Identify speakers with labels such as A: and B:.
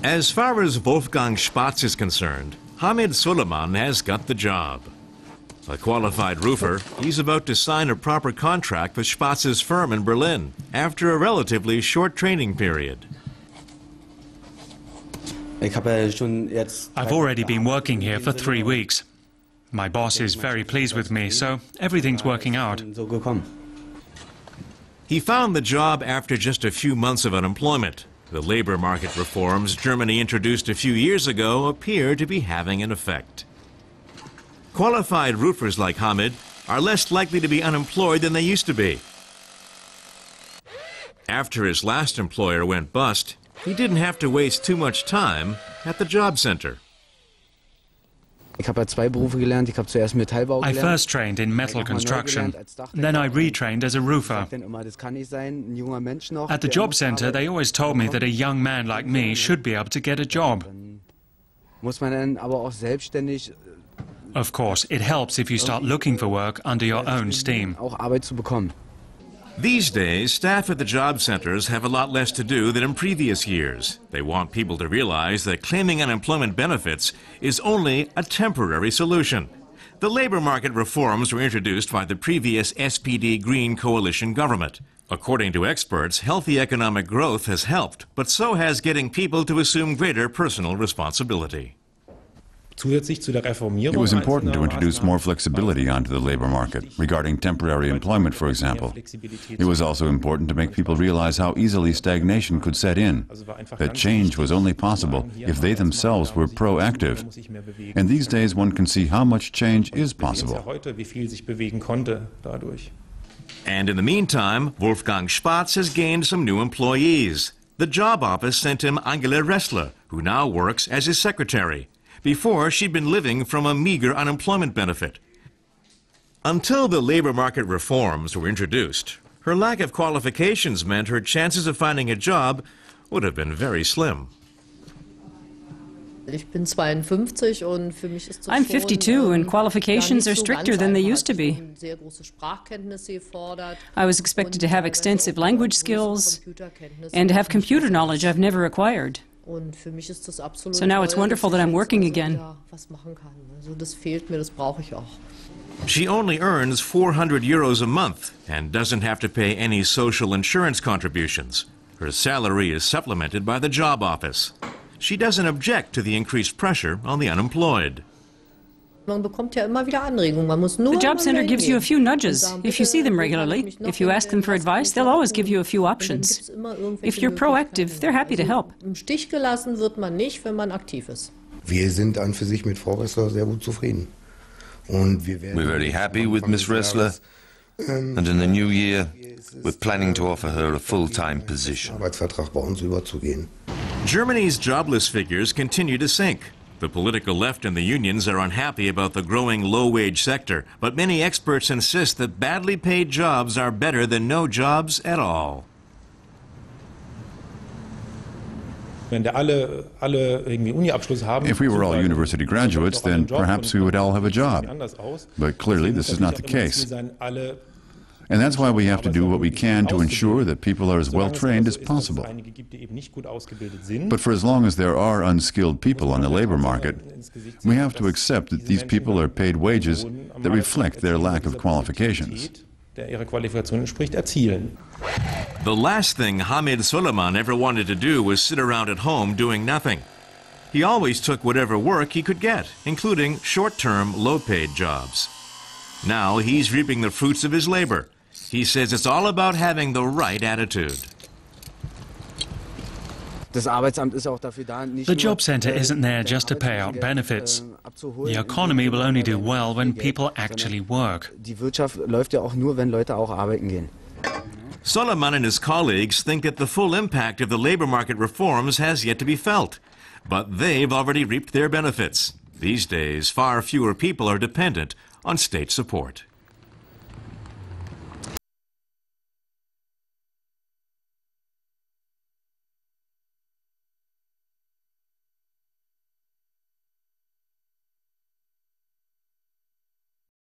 A: As far as Wolfgang Spatz is concerned, Hamid Suleiman has got the job. A qualified roofer, he's about to sign a proper contract with Spatz's firm in Berlin after a relatively short training period.
B: I've already been working here for 3 weeks. My boss is very pleased with me, so everything's working out.
A: He found the job after just a few months of unemployment. The labor market reforms Germany introduced a few years ago appear to be having an effect. Qualified roofers like Hamid are less likely to be unemployed than they used to be. After his last employer went bust, he didn't have to waste too much time at the job center.
C: I
B: first trained in metal construction, then I retrained as a roofer. At the job center, they always told me that a young man like me should be able to get a job. Of course, it helps if you start looking for work under your own steam.
A: These days, staff at the job centers have a lot less to do than in previous years. They want people to realize that claiming unemployment benefits is only a temporary solution. The labor market reforms were introduced by the previous SPD Green coalition government. According to experts, healthy economic growth has helped, but so has getting people to assume greater personal responsibility.
D: It was important to introduce more flexibility onto the labor market, regarding temporary employment, for example. It was also important to make people realize how easily stagnation could set in, that change was only possible if they themselves were proactive. And these days one can see how much change is possible.
A: And in the meantime, Wolfgang Spatz has gained some new employees. The job office sent him Angela Ressler, who now works as his secretary. Before, she'd been living from a meager unemployment benefit. Until the labor market reforms were introduced, her lack of qualifications meant her chances of finding a job would have been very slim.
E: I'm 52 and qualifications are stricter than they used to be. I was expected to have extensive language skills and to have computer knowledge I've never acquired. So now it's wonderful that I'm working again.
A: She only earns 400 euros a month and doesn't have to pay any social insurance contributions. Her salary is supplemented by the job office. She doesn't object to the increased pressure on the unemployed.
E: The job center gives you a few nudges. If you see them regularly, if you ask them for advice, they'll always give you a few options. If you're proactive, they're happy to help.
F: Wir sind an für sich mit Frau Ressler sehr gut zufrieden.
G: We're very happy with Miss Ressler, and in the new year, we're planning to offer her a full-time position.
F: Arbeitsvertrag bei uns überzugehen.
A: Germany's jobless figures continue to sink. The political left and the unions are unhappy about the growing low-wage sector, but many experts insist that badly paid jobs are better than no jobs at all.
D: If we were all university graduates, then perhaps we would all have a job. But clearly this is not the case. And that's why we have to do what we can to ensure that people are as well trained as possible. But for as long as there are unskilled people on the labor market, we have to accept that these people are paid wages that reflect their lack of qualifications.
A: The last thing Hamid Suleiman ever wanted to do was sit around at home doing nothing. He always took whatever work he could get, including short-term, low-paid jobs. Now he's reaping the fruits of his labor. He says it's all about having the right attitude.
B: The job center isn't there just to pay out benefits. The economy will only do well when people actually work.
A: Suleiman and his colleagues think that the full impact of the labor market reforms has yet to be felt. But they've already reaped their benefits. These days, far fewer people are dependent on state support.